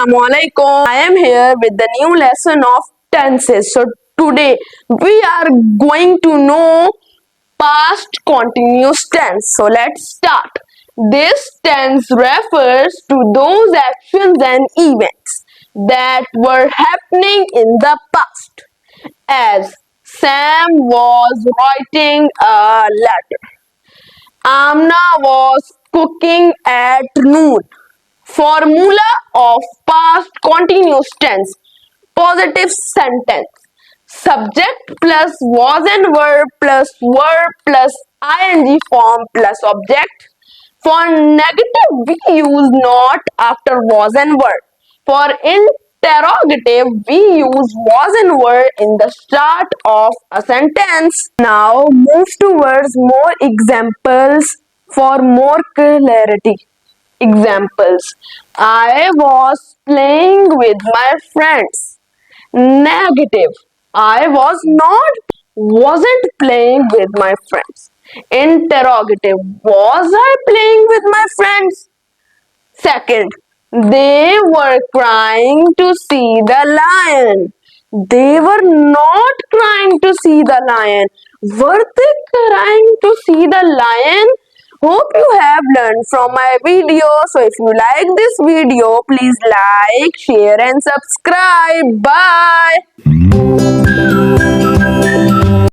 Assalamualaikum. I am here with the new lesson of tenses. So today we are going to know past continuous tense. So let's start. This tense refers to those actions and events that were happening in the past. As Sam was writing a letter. Amna was cooking at noon. Formula of past continuous tense. Positive sentence. Subject plus was and verb plus ing form plus object. For negative, we use not after was and were. For interrogative, we use was and were in the start of a sentence. Now move towards more examples for more clarity. Examples. I was playing with my friends. Negative. I wasn't playing with my friends. Interrogative. Was I playing with my friends? Second. They were crying to see the lion. They were not crying to see the lion. Were they crying to see the lion? Hope you have learned from my video. So if you like this video, please like, share and subscribe. Bye.